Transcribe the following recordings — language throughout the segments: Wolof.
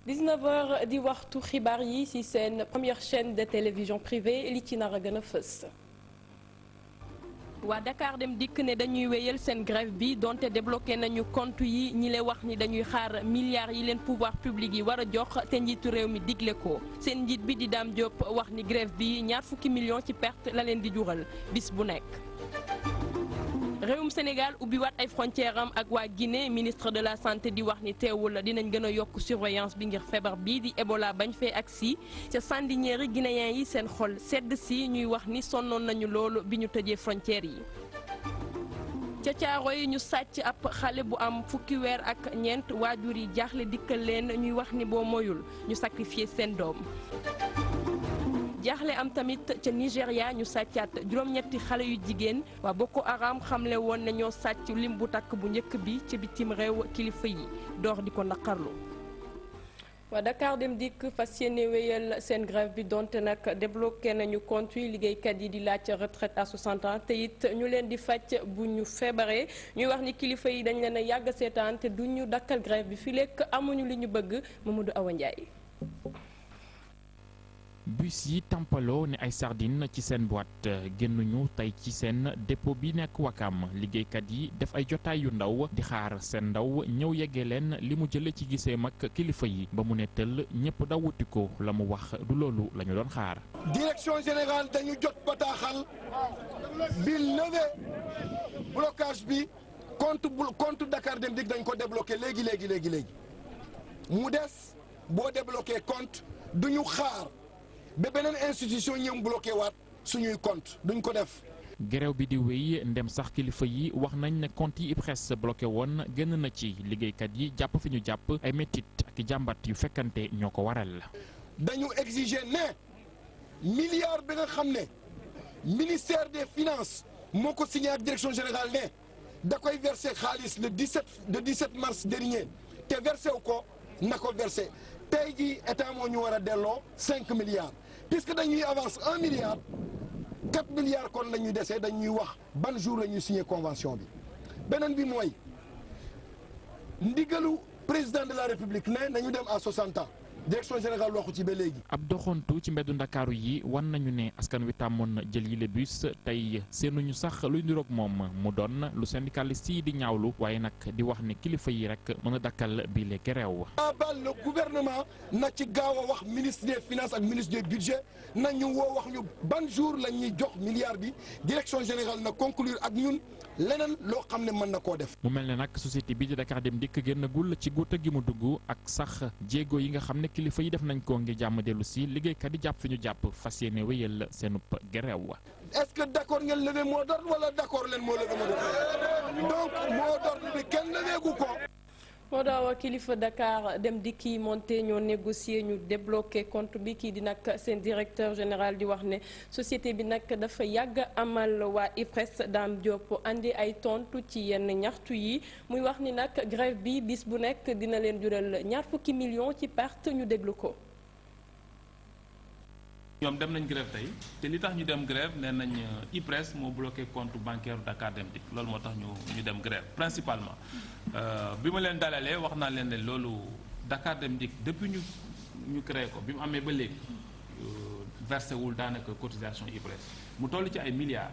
19h di waxtu xibaar yi ci seen première chaîne de télévision privée li ci nar a gën a fës. waa Dakar Dem Dikk ne dañuy wéyal seen grève bi donte débloqué nañu compte yi ñi leen wax ni dañuy xaar milliards yi leen pouvoir public yi war a jox te njiitu réew mi digle ko seen njiit bi di Dame Diop wax ni grève bi ñaar fukki millions ci perte la leen di jural bis bu nekk. réewum Sénégal ubbi waat ay frontière am ak waa Guinée ministre de la santé di wax ni teewul dinañ gën a yokk surveillance bi ngir feebar bii di Ebola bañ fee agsi ca sandiniéri guinéen yi seen xol sedd si ñuy wax ni sonnoon nañu loolu bi ñu tëjee frontières yi. ca caaro yi ñu sàcc ab xale bu am fukki weer ak ñeent waajur yi jaaxle dikkal leen ñuy wax ni boo moyul ñu sacrifier seen doom. jaaxle am tamit ca Nigéria ñu sàccaat juróom-ñetti xale yu jigéen waa Boko Haram xamle woon ne ñoo sàcc lim bu takk bu njëkk bi ca bitim réew kilifa yi door di ko naqarlu. waa Dakar Dem Dikk fas yéene wéyal seen grève bi donte nag débloqué nañu compte yi liggéeykat yi di laaj retraite à 60 ans te it ñu leen di faj bu ñu feebaree ñuy wax ni kilifa yi dañ leen a yàgg seetaan te du ñu dakkal grève bi fi lekk amuñu li ñu bëgg Mamadou Awa Ndiaye. bus yi tampaloo ne ay sardine ci seen boîte génnuñu tey ci seen dépôt bi nekk Wakam liggéeykat yi def ay jotaay yu ndaw di xaar seen ndaw ñëw yeggee leen li mu jële ci gisee mag kilifa yi ba mu ne tëll ñëpp daw wuti ko la mu wax du loolu la ñu doon xaar. direction générale dañu jot bataaxal bi levé blocage bi compte Dakar Dem Dikk dañ ko débloqué léegi mu des boo débloqué compte duñu xaar. ba beneen institution ñëw bloqué waat suñuy compte duñ ko def. grève bi di wéy ndem sax kilifa yi wax nañ ne compte yi IPRES bloqué woon génn na ci liggéeykat yi jàpp fi ñu jàpp ay métit ak jàmbat yu fekkante ñoo ko waral. dañu exiger ne milliard bi nga xam ne ministère des finances moo ko signé ak direction générale ne da koy versé xaalis le 17 mars dernier te versé wu ko na ko versé tey jii état moo ñu war a delloo 5 milliards. puisque dañuy avance 1 milliard 4 milliards kon la ñuy desee dañuy wax ban jour la ñuy signé convention bi beneen bi mooy ndigalu président de la république ne nañu dem à 60 ans direction générale waxu ci ba léegi. ab doxantu ci mbeddu ndakaaru yi wan nañu ne askan wi tàmmoon jël yile bus tey seenuñu sax luy niroog moom mu doon lu syndicaliste yi di ñaawlu waaye nag di wax ne kilifa yi rek mën a dakkal bii le grève. bal le gouvernement na ci gaaw a wax ministre des finances ak ministre du budget nañu woo wax ñu ban jour la ñuy jox milliard bi direction générale na conclure ak ñun leneen loo xam ne mën na koo def. mu mel ne nag société bi di Dakar Dem Dikk génnagul ci guuta gi mu dugg ak sax jéego yi nga xam ne kilifa yi def nañ ko ngir jàmm dellu si liggéeykat yi jàpp fi ñu jàpp fas yéene wéyal seenub grève. est-ce que d'accord ngeen levé mot d'ordre wala d'accord leen moo levé mot d'ordre donc mot d'ordre bi kenn levéegu ko. moo daaw kilifa Dakar Dem Dikk yi monté ñoo négocier ñu débloqué compte bi kii di nag seen directeur général di wax ne société bi nag dafa yàgg amal waa IPRES Dame Diop andi ay tontu ci yenn ñaxtu yi muy wax ni nag grève bi bis bu nekk dina leen jural ñaar fukki millions ci perte ñu déglu ko. ñoom dem nañ grève tey te li tax ñu dem grève nee nañ IPRES moo bloqué compte bancaire Dakar Dem Dikk loolu moo tax ñu dem grève principalement bi ma leen dalalee wax naa leen ne loolu Dakar Dem Dikk depuis ñu créé ko bi mu amee ba léegi versé wul daanaka cotisation IPRES mu toll ci ay milliards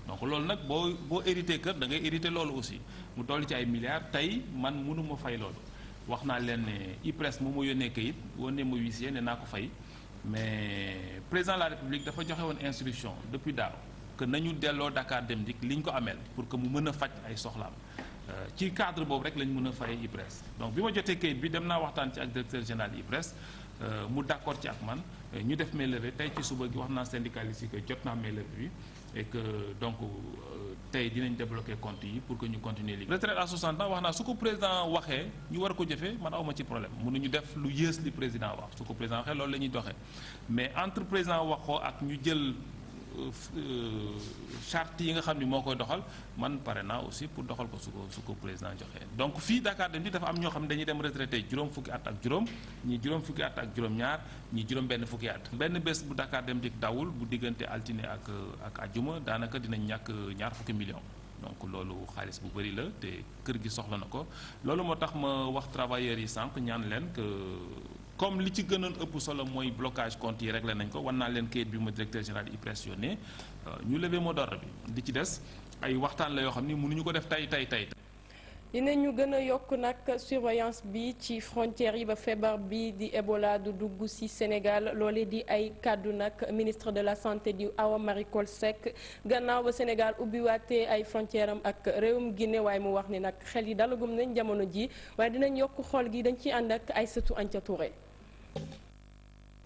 donc loolu nag boo hérité kër da ngay hérité loolu aussi mu toll ci ay milliards tey man mënuma fay loolu wax naa leen ne IPRES moo ma yónnee kayit woon ne ma huissier ne naa ko fay mais président de la république dafa joxe woon instruction depuis daaw que nañu delloo Dakar Dem Dikk li ñu ko ameel pour que mu mën a faj ay soxlaam ci cadre boobu rek lañ mën a fay IPRES donc bi ma jotee kayit bi dem naa waxtaan ci ak directeur général IPRES mu d'accord ci ak man ñu def mail-levée tey ci suba gi wax naa syndicaliste yi que jot naa mail-levée bi et que donc tey dinañ débloquer compte yi pour que ñu continuer liggéey. retraite à 60 ans wax naa su ko président waxee ñu war ko jëfee man awma ci problème mënuñu def lu yées li président wax su ko président waxee loolu la ñuy doxee mais entre président wax ko ak ñu jël charte yi nga xam ni moo koy doxal man pare naa aussi pour doxal ko su ko président joxee donc fii Dakar Dem Dikk dafa am ñoo xam ne dañuy dem retraité juróom fukki at ak juróom ñii juróom fukki at ak juróom ñaar ñii juróom benn fukki at benn bés bu Dakar Dem Dikk dawul bu diggante altine ak ajjuma daanaka dinañ ñàkk ñaar fukki millions donc loolu xaalis bu bëri la te kër gi soxla na ko loolu moo tax ma wax travailleurs yi sànq ñaan leen que comme li ci gënoon ëpp solo mooy blocage compte yi réglé nañ ko wan naa leen kayit bi ma directeur général IPRES yónnee ñu lever mot d'ordre bi di ci des ay waxtaan la yoo xam ni mënuñu ko def tey. dinañu gën a yokk nag surveillance bi ci frontières yi ba feebar bi di Ebola du dugg ci Sénégal loole di ay kàddu nag ministre de la santé di Awa Marie Coll Seck gannaaw ba Sénégal ubbiwaatee ay frontières am ak réewum Guinée waaye mu wax ni nag xel yi dalagum nañ jamono ji waaye dinañ yokk xool gi dañ ciy ànd ak Aïssatou Anthia Touré.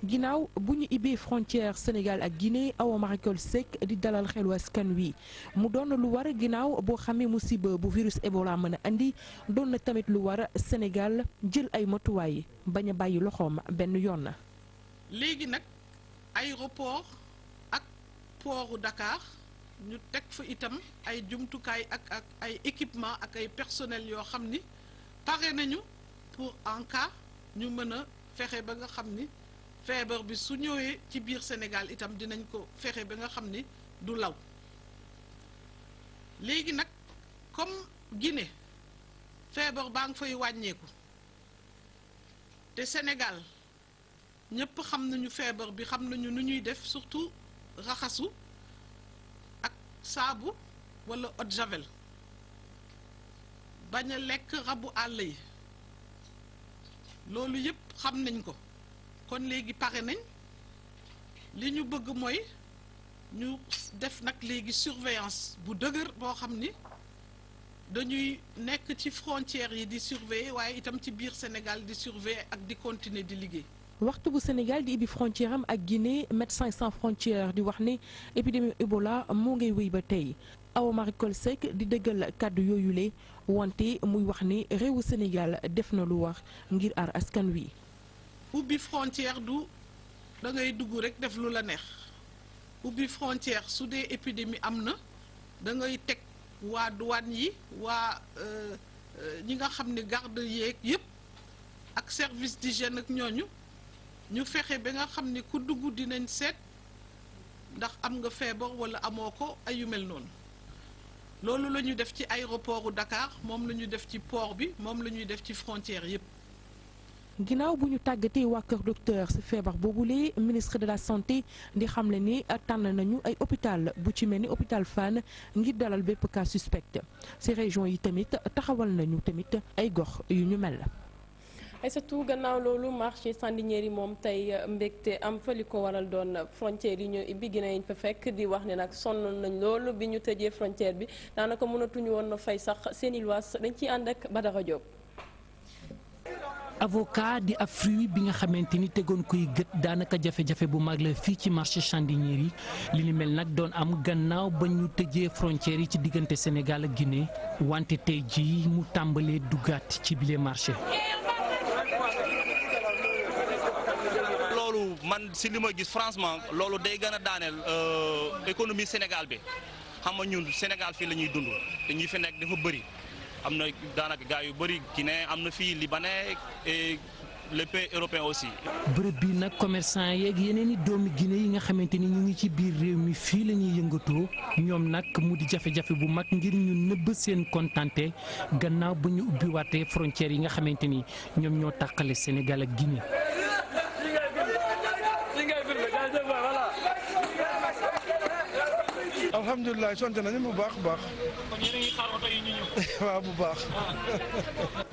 ginnaaw bu ñu ibbee frontière Sénégal ak Guinée Awa Marie Coll Seck di dalal xelu askan wi mu doon lu war ginnaaw boo xamee musiba bu virus Ebola mën a andi doon na tamit lu war Sénégal jël ay matuwaay bañ a bàyyi loxoom benn yoon na. léegi nag aéroport ak portu Dakar ñu teg fa itam ay jumtukaay ak ay équipement ak ay personnel yoo xam ni pare nañu pour en cas ñu mën a fexe ba nga xam ni. feebar bi su ñëwee ci biir Sénégal itam dinañ ko fexe ba nga xam ni du law léegi nag comme Guinée feebar baa ngi fay wàññeeku te Sénégal ñëpp xam nañu feebar bi xam nañu nu ñuy def surtout raxasu ak saabu walla eau de javel bañ a lekk rabu àll yi loolu yëpp xam nañ ko. kon léegi pare nañ li ñu bëgg mooy ñu def nag léegi surveillance bu dëgër boo xam ni dañuy nekk ci frontières yi di surveiller waaye itam ci biir Sénégal di surveiller ak di continuer di liggéey. waxtu bu Sénégal di ibbi frontière am ak Guinée Médecins sans frontières di wax ni épidémie Ebola moo ngay wéy ba tey Awa Marie Coll Seck di dëggal kàddu yooyule wante muy wax ni réewu Sénégal def na lu wax ngir aar askan wi. ubbi frontière du da ngay dugg rek def lu la neex ubbi frontière su dee épidémie am na da ngay teg waa douane yi waa ñi nga xam ne garde yeeg yépp ak service d'hygiène ak ñooñu ñu fexe ba nga xam ne ku dugg dinañ seet ndax am nga feebar walla amoo ko ay yu mel noonu loolu la ñu def ci aéroportu Dakar moom la ñu def ci port bi moom la ñuy def ci frontière yépp ginnaaw bu ñu tàggatee waa kër docteur ci feebar boobule ministre de la santé di xamle ni tànn nañu ay hôpital bu ci mel ni hôpital Fann ngir dalal bépp cas suspect ci région yi tamit taxawal nañu tamit ay gox yu ñu mel. ay surtout gannaaw loolu marché Sandiniéry moom tey mbégte am fa li ko waral doon frontière yi ñu ibbi Guinée yi fa fekk di wax ne nag sonn nañ loolu bi ñu tëjee frontière bi daanaka mënatuñu woon fay sax seeni luwaas dañ ciy ànd ak Badara Diop. avocat di ab fruit bi nga xamante ni tegoon koy gët daanaka jafe-jafe bu mag la fii ci marché Sandiniéry li ni mel nag doon am gannaaw ba ñu tëjee frontières yi ci diggante Sénégal ak Guinée wante tey jii mu tàmbalee duggaat ci bile marché. loolu man si li ma gis franchement loolu day gën a daaneel économie Sénégal bi xam nga ñun Sénégal fii la ñuy dund te ñi fi nekk dafa bëri. am na daanaka gars yu bëri Guinée am na fii Libanais et les pays européens aussi. bërëb bi nag commerçant yeeg yeneen i doomi Guinée yi nga xamante ni ñu ngi ci biir réew mi fii la ñuy yëngatoo ñoom nag mu di jafe-jafe bu mag ngir ñu nëbb seen kontante gannaaw ba ñu ubbiwaatee frontières yi nga xamante ni ñoom ñoo tàqale Sénégal ak Guinée. alhamdulilah sant nañu bu baax a baax. kon yéen a ngi xaar oto yi ñu ñëw. waaw bu baax.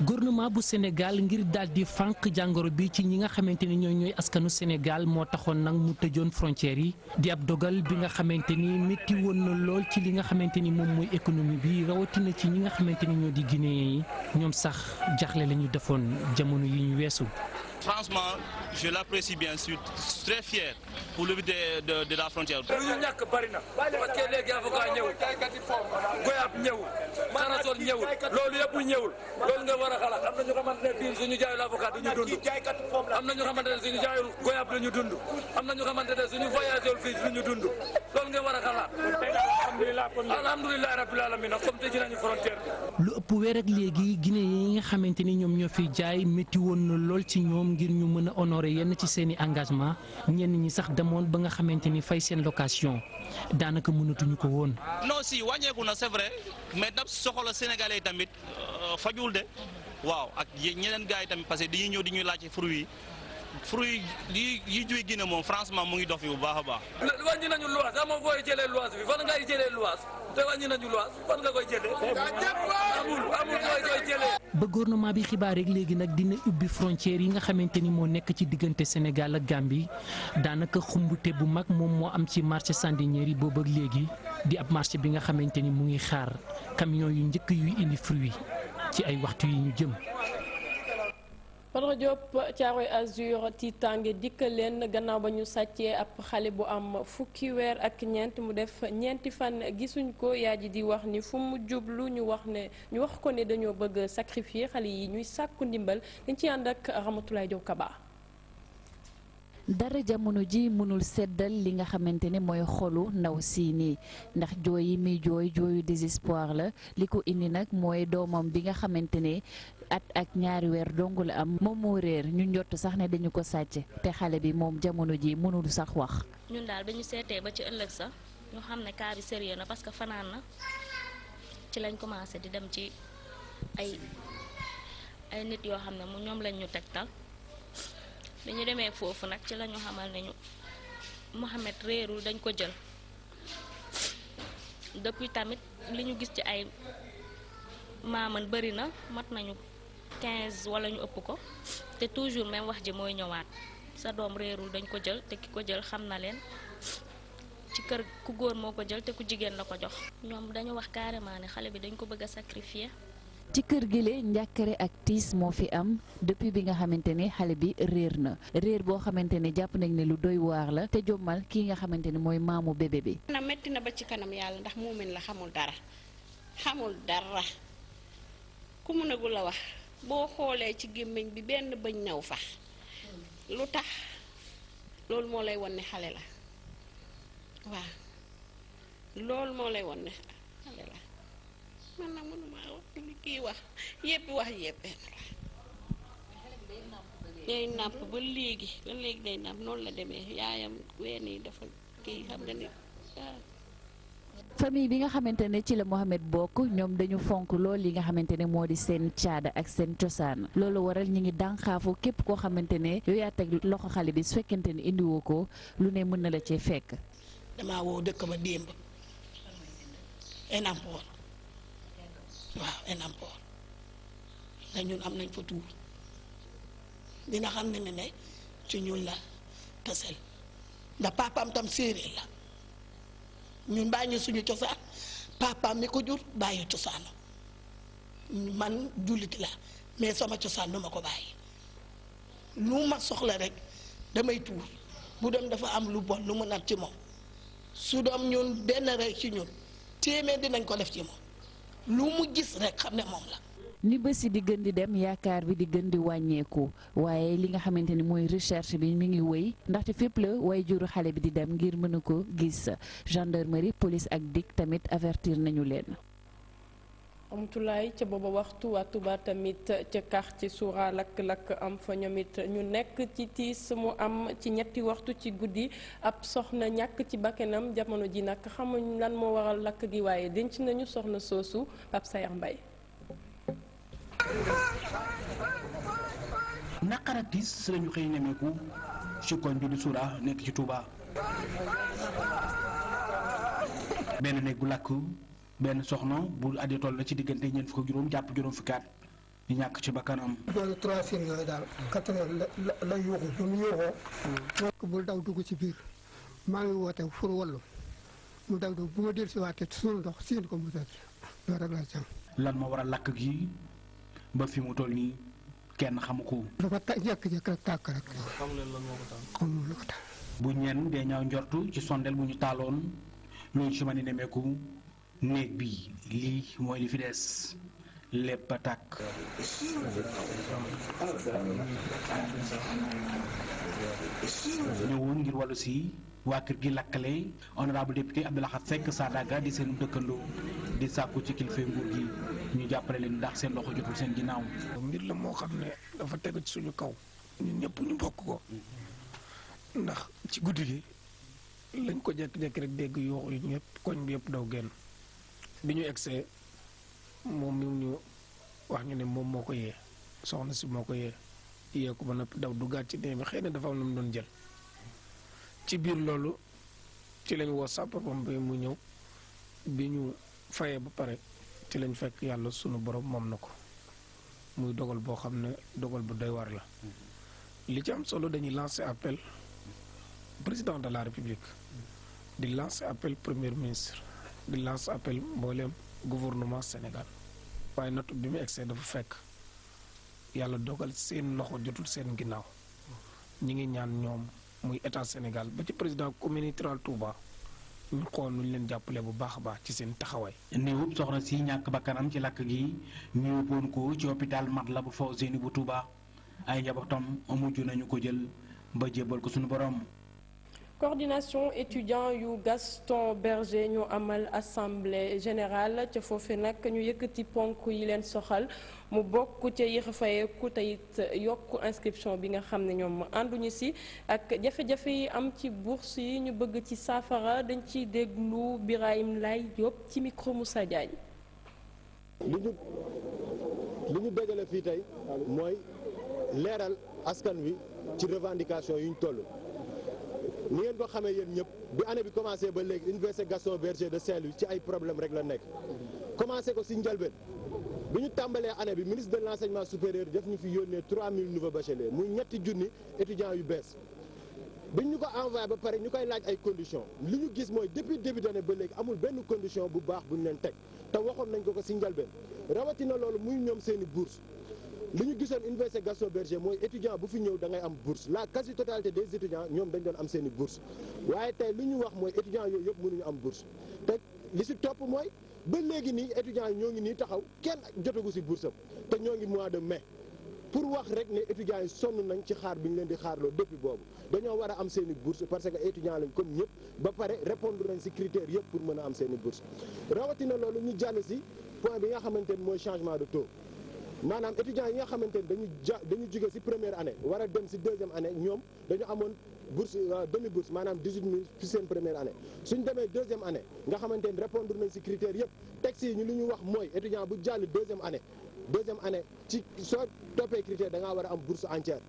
gouvernement bu Sénégal ngir daal di fànq jàngoro bi ci ñi nga xamante ni ñooy askanu Sénégal moo taxoon nag mu tëjoon frontières yi di ab dogal bi nga xamante ni métti woon na lool ci li nga xamante ni moom mooy économie bi rawatina ci ñi nga xamante ni ñoo di Guinéen yi ñoom sax jaxle la ñu defoon jamono yi ñu weesu. Franchement, je l'apprécie bien, je suis très fier pour le de la frontière. lu ñàkk bari na parce que léegi avocat ñëwul goyab ñëwul Karason ñëwul loolu yëpp ñëwul loolu nga war a xalaat am na ñu xamante ne fii suñu jaayul avocat du ñu dund am na ñu xamante ne suñu jaayul goyab du ñu dund am na ñu xamante ne suñu voyageur fii du ñu dund loolu nga war a xalaat alhamdulilah rabbil alamin comme tëj nañu frontière bi. lu ëpp weer ak léegi Guinée yi nga xamante ni ñoom ñoo fiy jaay métti woon na lool ci ñoom ngir ñu mën a honorer yenn ci seeni engagement ñenn ñi sax demoon ba nga xamante ni fay seen location daanaka mënatuñu ko woon. non si wàññeeku na c'est vrai mais daf soxla Sénégalais yi tamit fajul de waaw ak ñeneen gars yi tamit parce que dañuy ñëw di ñuy laajte fruits yi fruit yi jóge Guinée moom franchement mu ngi dox fi bu baax a baax. wàññi nañu luwaas amoo fooy jëlee luwaas bi fan ngay jëlee luwaas te wàññi nañu luwaas fan nga koy jëlee. amul fooy koy jëlee. ba gouvernement bi xibaar rek léegi nag dina ubbi frontière yi nga xamante ni moo nekk ci diggante Sénégal ak Gambie daanaka xumbute bu mag moom moo am ci marché Sandiniéry boobu ak léegi di ab marché bi nga xamante ni mu ngi xaar camion yu njëkk yuy indi fruit ci ay waxtu yi ñu jëm. Badara Diop Thiaroye Azur tiitaange dikkal leen gannaaw ba ñu sàccee ab xale bu am fukki weer ak ñeent mu def ñeenti fan gisuñ ko yaa ji di wax ni fu mu jublu ñu wax ko ne dañoo bëgg sacrifier xale yi ñuy sàkku ndimbal dañ ci ànd ak Ramatoulaye Diop Kaba. dara jamono ji mënul seddal li nga xamante ne mooy xolu ndaw sii nii ndax jooy yi muy jooyu désespoir la li ko indi nag mooy doomam bi nga xamante ne at ak ñaari weer dong la am moom moo réer ñu njott sax ne dañu ko sàcc te xale bi moom jamono ji mënul sax wax. ñun daal ba ñu seetee ba ci ëllëg sax ñu xam ne cas bi sérieux na parce que fanaan na ci lañ commencé di dem ci ay nit yoo xam ne mu ñoom lañ ñu tegtal. bi ñu demee foofu nag ci la ñu xamal ne ñu Mohamed réerul dañ ko jël depuis tamit li ñu gis ci ay maaman bëri na mat nañu 15 wala ñu ëpp ko te toujours même wax ji mooy ñëwaat sa doom réerul dañ ko jël te ki ko jël xam na leen ci kër ku góor moo ko jël te ku jigéen la ko jox. ñoom dañu wax carrément ne xale bi dañ ko bëgg a sacrifier. ci kër gi le njàkkare ak tiis moo fi am depuis bi nga xamante ne xale bi réer na réer boo xamante ne jàpp nañ ne lu doy waar la te jommal kii nga xamante ne mooy maamu bébé bi. na metti na ba ci kanam yàlla ndax muumin la xamul dara ku mënagul a wax boo xoolee ci gémmiñ bi benn bëñ ñëw fa lu tax loolu moo lay won ne xale la waaw loolu moo lay won ne xale la. man nag mënuma wax li kii wax yépp day nàmp ba léegi day nàmp noonu la demee yaayam ween yi dafa kii xam nga ni famille bi nga xamante ne ci la Mohamed bokk ñoom dañu fonk lool li nga xamante ne moo di seen caada ak seen cosaan loolu waral ñi ngi dànxaafu képp koo xamante ne yow yaa teg loxo xale bi su fekkente ne indiwoo ko lu ne mën na la cee fekk. damaa woo dëkk ba démb Enampoor waaw Enampoor ndax ñun am nañ fa tuur dina xam ne ne ci ñun la tasel ndax papaam tam séeréer la ñun bàyyi suñu cosaan papaam mi ko jur bàyyi cosaanu man jullit la mais sama cosaan du ma ko bàyyi lu ma soxla rek damay tuur bu dem dafa am lu bon lu mu nat ci moom su doom ñun benn rek ci ñun téeméer dinañ ko def ci moom lu mu gis rek xam ne moom la. ni bés yi di gën di dem yaakaar bi di gën di wàññeeku waaye li nga xamante ni mooy recherche bi mi ngi wéy ndaxte fépp la waaye juru xale bi di dem ngir mën a ko gis gendarmerie police ak DIC tamit avertir nañu leen. Amtulaay ca booba waxtu waa Touba tamit ca quartier Soura lakk-lakk am fa ñoom it ñu nekk ci tiis mu am ci ñetti waxtu ci guddi ab soxna ñàkk ci bakkanam jamono ji nag xamuñ lan moo waral lakk gi waaye denc nañu soxna soosu Pape Sayar Mbaye. naqar ak tiis lañu xëy nemeeku ci koñ bi di Soura nekk ci Touba benn néeg bu lakk benn soxna bu addi toll la ci diggante ñeent fukk ak juróom jàpp juróom fukki at di ñàkk ci bakkanam. doon 3 heures yooyu daal 4 heures la yuuxu bi mu yuuxoo bul daw dugg ci biir maa ngi woote pour wallu mu daw dugg bu ma dellu si waatee suñu ndox siin ko mu tëdd loolu rek laa ci am. lan moo waral lakk gi ba fi mu toll nii kenn xamu ko. dafa jékki-jékki rek tàkk rek. xamul lu ko tax. bu ñenn dee ñaaw njortu ci sondel bu ñu taaloon loolu ci mën a nemeeku néeg bi lii mooy li fi des lépp a tàkk. ñëwoon ngir wàllu si waa kër gi lakkale honorable député Abdoulaye Seck Sadaga di seen dëkkandoo di sàkku ci kilifa nguur gi ñu jàppale leen ndax seen loxo jotul seen ginnaaw. mbir la moo xam ne dafa tegu ci suñu kaw ñun ñëpp ñu bokk ko ndax ci guddi gi lañ ko jékki-jékki rek dégg yuuxu yi ñëpp koñ bi yëpp daw génn bi ñu egsee moom mi ñu wax ñu ne moom moo ko yee soxna si moo ko yee yeeku ba noppi daw duggaat ci néeg bi xëy na dafa am lu mu doon jël ci biir loolu ci lañ woo sapeur-pompier mu ñëw bi ñu fayee ba pare ci lañ fekk yàlla sunu borom moom na ko muy dogal boo xam ne dogal bu doy war la li ci am solo dañuy lancer appel président de la république di lancer appel premier ministre di lancer appel mbooleem gouvernement Sénégal waaye nattu bi mu egsee dafa fekk yàlla dogal seen loxo jotul seen ginnaaw ñi ngi ñaan ñoom muy état Sénégal ba ci président communauté rurale Touba ñu xool nu ñu leen jàppale bu baax a baax ci seen taxawaay. néewub soxna si ñàkk bakkanam ci lakk gi ñu yóbboon ko ci hôpital Matlaboul Fawzeyni bu Touba ay njabootam mujj nañu ko jël ba jébbal ko suñu borom. coordination étudiant yu Gaston Berger ñoo amal assemblée générale ca foofe nag ñu yëkkati ponk yi leen soxal mu bokk ca yéex a fayeeku te it yokk inscription bi nga xam ne ñoom ànduñu si ak jafe-jafe yi am ci bourse yi ñu bëgg ci saafara dañ ciy déglu Birahim Lay Diop ci micro Moussa Diagne. li ñu dajale fii tey mooy leeral askan wi ci revendication yu ñu toll. ni ngeen ko xamee yéen ñëpp bi année bi commencé ba léegi université Gaston Berger de Saint-Louis ci ay problème rek la nekk commencé ko si njëlbeen bi ñu tàmbalee année bi ministre de l'enseignement supérieur def ñu fi yónnee 3000 nouveaux bacheliers muy ñetti junni étudiants yu bees bi ñu ko envoyé ba pare ñu koy laaj ay conditions li ñu gis mooy depuis début d'année ba léegi amul benn condition bu baax bu ñu leen teg te waxoon nañ ko si njëlbeen rawatina loolu muy ñoom seeni bourse li ñu gisoon université Gaston Berger mooy étudiant bu fi ñëw da ngay am bourse la quasi totalité des étudiants ñoom dañ doon am seeni bourse waaye tey li ñu wax mooy étudiants yooyu yëpp mënuñu am bourse te li si topp mooy ba léegi nii étudiants yi ñoo ngi nii taxaw kenn jotagu si bourse am te ñoo ngi mois de mai pour wax rek ne étudiants yi sonn nañ ci xaar bi ñu leen di xaarloo depuis boobu dañoo war a am seeni bourse parce que étudiants lañ comme ñëpp ba pare répondre nañ si critères yëpp pour mën a am seeni bourse rawatina loolu ñu jàll si point bi nga xamante ni mooy changement de taux maanaam étudiants yi nga xamante ni dañu jóge ci première année war a dem ci deuxième année ñoom dañu amoon bourse demi bourse maanaam 18000 ci seen première année suñ demee deuxième année nga xamante ni répondre nañ ci critères yëpp texte yi ñu li ñu wax mooy étudiant bu jàll deuxième année ci soo toppee critères da ngaa war a am bourse entière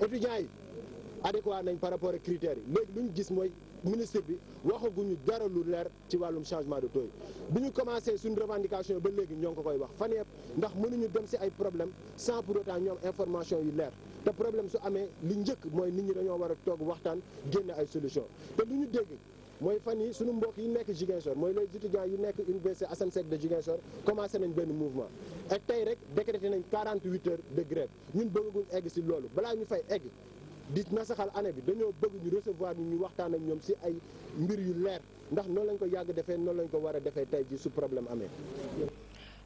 étudiants yi adéquat nañ par rapport ak critères yi léegi lu ñu gis mooy ministre bi waxaguñu dara lu leer ci wàllum changement de taux yi bi ñu commencé suñu revendication ba léegi ñoo ngi ko koy wax fan yëpp ndax mënuñu dem ci ay problème sans pour autant ñoom information yu leer te problème su amee li njëkk mooy nit ñi dañoo war a toog waxtaan génne ay solution te lu ñu dégg mooy fan yi suñu mbokk yi nekk Ziguinchor mooy les étudiants yu nekk université Assane Seck de Ziguinchor commencé nañ benn mouvement et tey rek décrété nañ 48 heures de grève ñun bëggaguñ egg ci loolu balaa ñu fay egg di nasaxal année bi dañoo bëgg ñu recevoir ñu waxtaan ak ñoom ci ay mbir yu leer ndax noonu lañ ko yàgg defee noonu lañ ko war a defee tey ji su problème amee.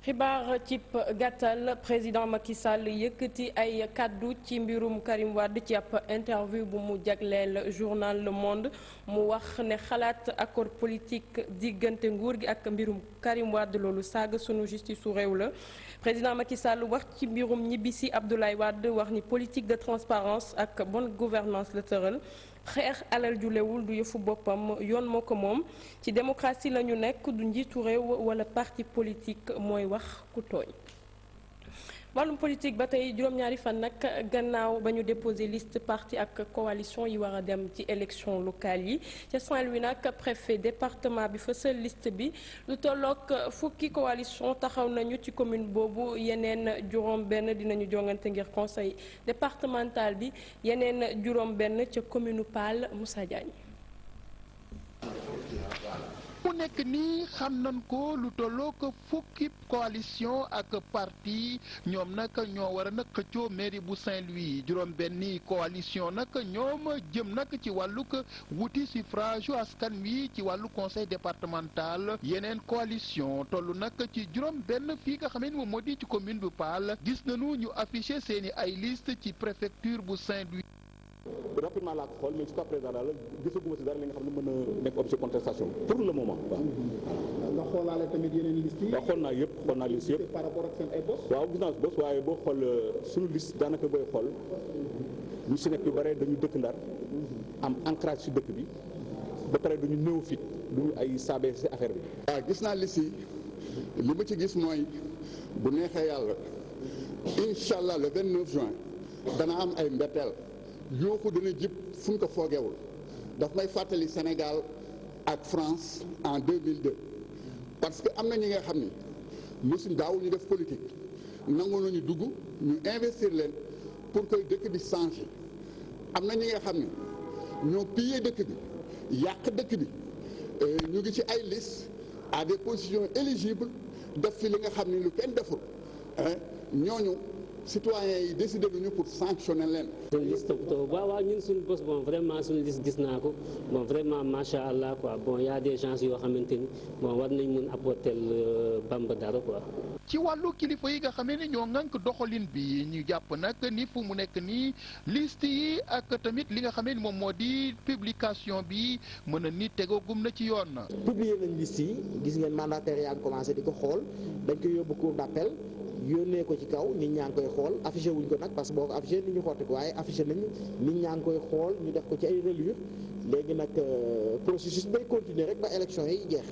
xibaar cib gàttal président Macky Sall yëkkati ay kaddu ci mbirum Karim Wade ci ab interview bu mu jagleel journal Le Monde mu wax ne xalaat accord politique diggante nguur gi ak mbirum Karim Wade loolu saaga sunu justice su réew la. président Macky Sall wax ci mbirum ñibbisi Abdoulaye Wade wax ni politique de transparence ak bonne gouvernance la tëral xeex alal ju lewul du yëfu boppam yoon moo ko moom ci démocratie la ñu nekk du njiitu réew wala parti politique mooy wax ku tooñ. wàllum politique ba tey juróom-ñaari fan nag gannaaw ba ñu déposé liste parti ak coalition yi war a dem ci élection locale yi ca Saint-Louis nag préfet département bi fësal liste bi lu tolloog fukki coalition taxaw nañu ci commune boobu yeneen juróom-benn dinañu jongante ngir conseil départemental bi yeneen juróom-benn ca commune Paal Moussa Diagne. mu nekk nii xam nañ ko lu tolloo ko fukki coalition ak parti ñoom nag ñoo war a nag xëccoo mairie bu Saint-Louis juróom-benni coalition nag ñoom jëm nag ci wàllug wuti suffrage askan wi ci wàllu conseil départemental yeneen coalition toll nag ci juróom-benn fii nga xam ne moom moo di ci commune bu Paal gis nañu ñu affiché seeni ay liste ci préfecture bu Saint-Louis. rapidement laa ko xool mais jusqu'à présent daal gisaguma si dara li nga xam ne mën na nekk objet contestation pour le moment waaw. nga xoolaale tamit yeneen liste yi. waaw xool naa liste yëpp par rapport ak seen ay bos. waaw gis naa si bos waaye boo xool suñu liste daanaka booy xool ñu si nekk yu bare dañu dëkk Ndar am ancrage si dëkk bi ba pare dañu néew fit duñu ay saabee si affaire bi. waaw gis naa liste yi li ma ci gis mooy bu neexee yàlla incha allah le 29 juin dana am ay mbetteel yooxu dana jib fu ñu ko foogewul daf may fàttali Sénégal ak France en 2002 parce que am na ñi nga xam ni mosuñ daawuñu def politique nangu nañu dugg ñu investir leen pour que dëkk bi changé am na ñi nga xam ni ñoo pillé dëkk bi yàq dëkk bi ñu ngi ci ay liste à des positions éligibles def fi li nga xam ni lu kenn deful ñooñu citoyens yi décidé nañu pour sanctionner leen. suñu liste toppatoo waaw ñun suñu bos bon vraiment suñu liste gis naa ko bon vraiment macha allah quoi bon y a des gens yoo xamante ni bon war nañ mun apporter Bamba dara quoi. ci wàllu kilifa yi nga xam ne ñoo ŋànk doxalin bi ñu jàpp nag ni fu mu nekk nii liste yi ak tamit li nga xam ne moom moo di publication bi mën a ni tegoogum na ci yoon. publier nañ liste yi gis ngeen mandataires yaa ngi commencé di ko xool dañ koy yóbbu cour d'appel yónnee ko ci kaw nit ñaa ngi koy xool affiché wuñ ko nag parce que boo ko affiché nit ñu xotti ko waaye affiché nañ nit ñaa ngi koy xool ñu def ko ci ay reliure léegi nag processus bay continuer rek ba élection yi jeex.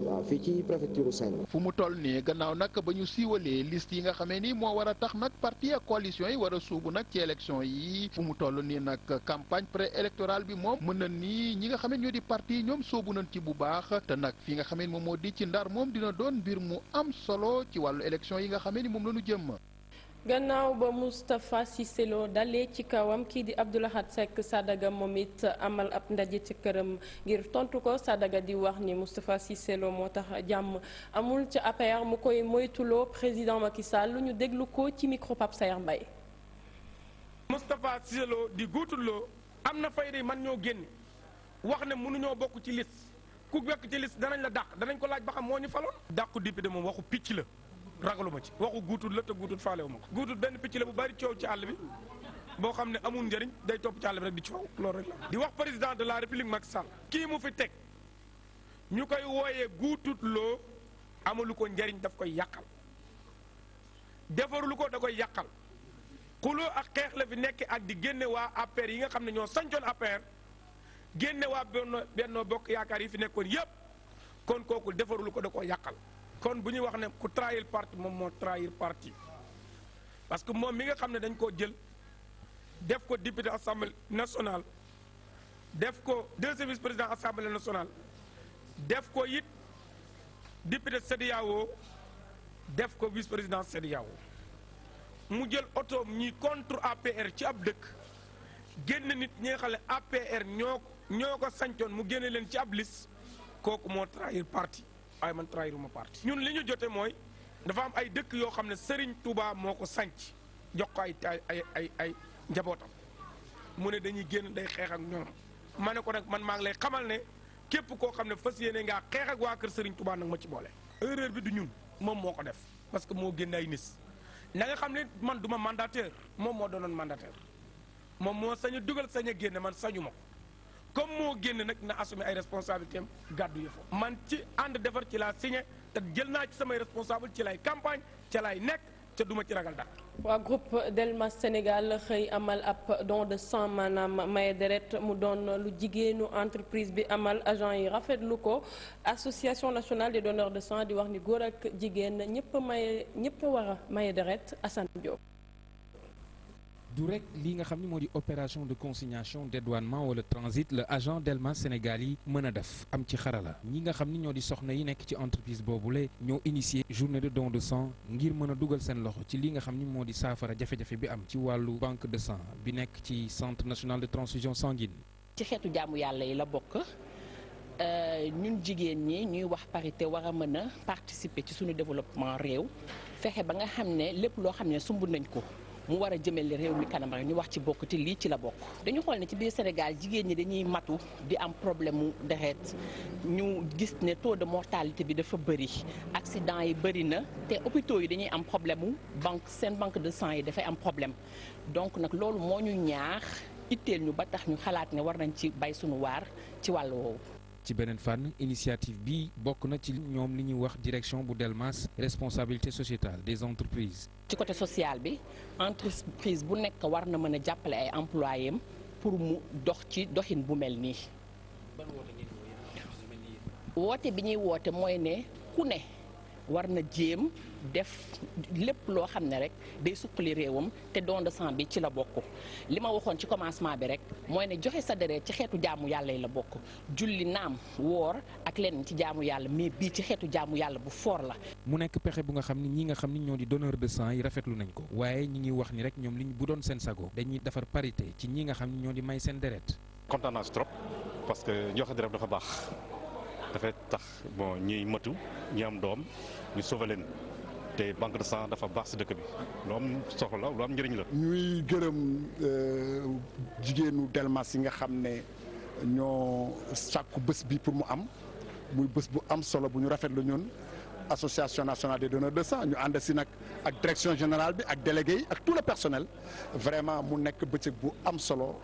waaw fii ci préfecture Saint-Louis. fu mu toll nii gannaaw nag ba ñu siiwalee liste yi nga xamee ni moo war a tax nag parti ak coalition yi war a suubu nag ci élection yi fu mu toll nii nag campagne pré-électorale bi moom mën na ni ñi nga xam ne ñoo di parti ñoom soobu nañ ci bu baax te nag fi nga xam ne moom moo di ci Ndar moom dina doon mbir mu am solo ci wàllu élection yi nga xam ni moom la ñu jëm. gannaaw ba Moustapha Cissé Lo dalee ci kawam kii di Abdou Lahad Seck Sadaga moom it amal ab ndaje ci këram ngir tontu ko Sadaga di wax ni Moustapha Cissé Lo moo tax jàmm amul ca APR mu koy moytuloo président Macky Sall lu ñu déglu ko ci micro Pape Sayer Mbaye. Moustapha Cissé Lo di guutuloo am na fayda man ñoo génn wax ne mënuñoo bokk ci liste ku bekk ci liste danañ la dàq danañ ko laaj ba xam moo ñu faloon. dàqu député moom waxu picc la. ragaluma ci waxu guutut la te guutut faalewu ma ko guutut benn picc la bu bari coow ci àll bi boo xam ne amul njëriñ day topp ci àll bi rek di coow loolu rek la di wax président de la république Macky Sall kii mu fi teg ñu koy wooyee guutut loo amalu ko njëriñ daf koy yàqal defarulu ko da koy yàqal xuloo ak xeex la fi nekk ak di génne waa APR yi nga xam ne ñoo sancoon APR génne waa Benno Bokk Yaakaar yi fi nekkoon yépp kon kooku defarulu ko da koy yàqal kon bu ñuy wax ne ku trahir parti moom moo trahir parti parce que moom mi nga xam ne dañ koo jël def ko député assemblée nationale def ko deuxième vice président assemblée nationale def ko it député CEDEAO def ko vice président CEDEAO mu jël otoom ñi contre APR ci ab dëkk génn nit ñi nga xam ne APR ñoo ko sancoon mu génne leen ci ab liste kooku moo trahir parti waaye man trahiruma parti ñun li ñu jote mooy dafa am ay dëkk yoo xam ne Serigne Touba moo ko sanc jox ko ay njabootam mu ne dañuy génn day xeex ak ñoom ma ne ko nag man maa ngi lay xamal ne képp koo xam ne fas yéene ngaa xeex ak waa kër Serigne Touba nag ma ci boole. erreur bi du ñun moom moo ko def parce que moo génn ay nis na nga xam ne man du ma mandataire moom moo doonoon mandataire moom moo sañ a dugal sañ a génne man sañu ma ko. comme moo génn nag na assumer ay responsabilités am gàddu yëfam man ci ànd defar ci laa signé te jël naa ci samay responsable ci lay campagne ca lay nekk ca duma ci ragal dara. waa groupe Delmas Sénégal xëy amal ab don de sang maanaam maye deret mu doon lu jigéenu entreprise bi amal agent yi rafetlu ko association nationale des donneurs de sang di wax ni góor ak jigéen ñëpp war a maye deret Assane Diop. du rek lii nga xam ni moo di opération de consignation dédouanement wala transit la agent Delmas Sénégal yi mën a def am ci xarala ñi nga xam ni ñoo di soxna yi nekk ci entreprise boobule ñoo initié journée de don de sang ngir mën a dugal seen loxo ci li nga xam ni moo di saafara jafe-jafe bi am ci wàllu banque de sang bi nekk ci centre national de transfusion sanguine. ci xeetu jaamu yàlla yi la bokk ñun jigéen ñi ñuy wax parité war a mën a participer ci suñu développement réew fexe ba nga xam ne lépp loo xam ne sumb nañ ko. mu war a jëmale réew mi kanam rek ñu wax ci bokk te lii ci la bokk dañu xool ne ci biir Sénégal jigéen ñi dañuy matu di am problème mu deret ñu gis ne taux de mortalité bi dafa bëri accident yi bëri na te hôpitaux yi dañuy am problème mu seen banque de sang yi dafay am problème donc nag loolu moo ñu ñaax itteel ñu ba tax ñu xalaat ne war nañ ci bay suñu waar ci wàll woowu. ci beneen fànn initiative bi bokk na ci ñoom li ñuy wax direction bu Delmas responsabilité sociétale des entreprises. ci côté social bi entreprise bu nekk war na mën a jàppale ay employés am pour mu dox ci doxin bu mel nii. woote bi ñuy woote mooy ne ku ne war na jéem def lépp loo xam ne rek day suqali réewam te don de sang bi ci la bokk. li ma waxoon ci commencement bi rek mooy ne joxe sa deret ci xeetu jaamu yàlla yi la bokk julli naam woor ak leneen ci jaamu yàlla mais bii ci xeetu jaamu yàlla bu foor la. mu nekk pexe bu nga xam ni ñi nga xam ni ñoo di donneur de sang yi rafetlu nañ ko waaye ñi ngi wax ni rek ñoom liñ bu doon seen sago dañuy defar parité ci ñi nga xam ni ñoo di may seen deret. kontaan naa si trop parce que joxe deret dafa baax dafay tax bon ñuy matu ñi am doom ñu sauver leen te banque de sang dafa baax si dëkk bi lu am soxla la lu am njëriñ la. ñuy gërëm jigéenu Delmas yi nga xam ne ñoo sàkku bés bi pour mu am muy bés bu am solo bu ñu rafetlu ñun association nationale des donneurs de sang ñu ànd si nag ak direction générale bi ak délégué yi ak tout le personnel vraiment mu nekk bëccëg bu am solo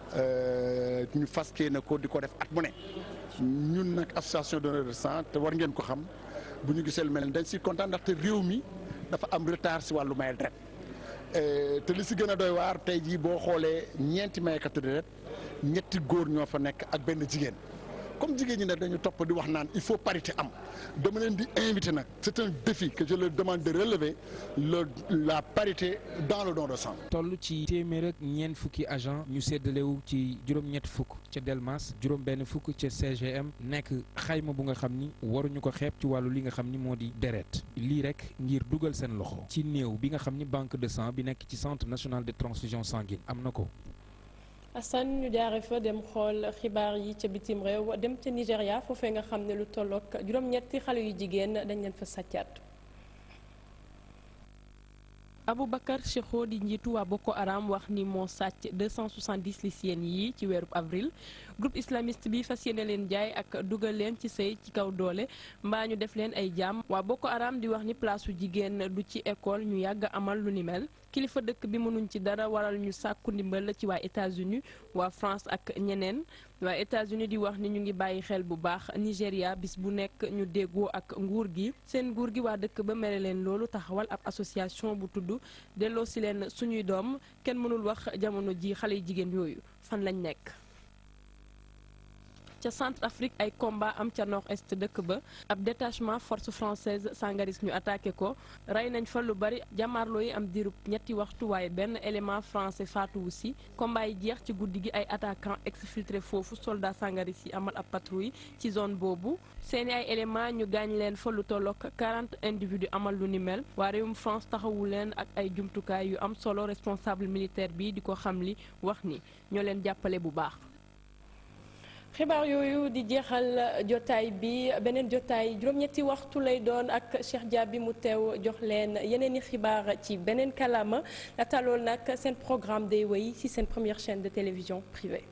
ñu fas yéene ko di ko def at mu ne ñun nag association donneurs de sang te war ngeen ko xam bu ñu gisee lu mel ne dañ si kontaan ndaxte réew mi dafa am retard si wàllu may deret te li si gën a doy waar tey jii boo xoolee ñeenti maykatu deret ñetti góor ñoo fa nekk ak benn jigéen comme jigéen ñi nag dañu topp di wax naan il faut parité am dama leen di invité nag c'est un défi que je leur demande de relever la parité dans le don de sang. toll ci téeméer ak ñeent fukki agent ñu séddalewu ci juróom-ñett fukk ca Delmas juróom-benn fukk ca CGM nekk xayma bu nga xam ni waruñu ko xeeb ci wàllu li nga xam ni moo di deret lii rek ngir dugal seen loxo ci néew bi nga xam ni banque de sang bi nekk ci centre national de transfusion sanguine am na ko. Assane ñu jaare fa dem xool xibaar yi ca bitim réew dem ca Nigéria foofee nga xam ne lu tollook juróom-ñetti xale yu jigéen dañ leen fa sàccaat. Aboubacar Cheikho di njiitu waa Boko Haram wax ni moo sàcc 270 lycéennes yi ci weerub avril groupe islamiste bi fas yéene leen jaay ak dugal leen ci sëy ci kaw doole mbaa ñu def leen ay jaam waa Boko Haram di wax ni palaasu jigéen du ci école ñu yàgg amal lu ni mel kilifa dëkk bi mënuñ ci dara waral ñu sàkku ndimbal ci waa États-Unis waa France ak ñeneen waa États-Unis di wax ni ñu ngi bàyyi xel bu baax Nigéria bis bu nekk ñu déggoo ak nguur gi seen nguur gi waa dëkk ba mere leen loolu taxawal ab association bu tudd delloo si leen suñuy doom kenn mënul wax jamono ji xale yu jigéen yooyu fan lañ nekk. ca Centrafrique ay combat am ca nord-est dëkk ba ab détachement force française Sangaris ñu attaqué ko rey nañ fa lu bari jàmmaarloo yi am diirub ñetti waxtu waaye benn élément français faatuwu si combat yi jeex ci guddi gi ay attaquant exfiltré foofu soldat Sangaris yi amal ab patrouille ci zone boobu seeni ay élément ñu gaañ leen fa lu tollook 40 individus amal lu ni mel waa réewum France taxawu leen ak ay jumtukaay yu am solo responsable militaire bi di ko xamli wax ni ñoo leen jàppale bu baax. xibaar yooyu di jeexal jotaay bi beneen jotaay juróom-ñetti waxtu lay doon ak Cheikh Diaby mu teew jox leen yeneen i xibaar ci beneen kàllaama laata loolu nag seen programme day wéy ci seen première chaîne de télévision privée.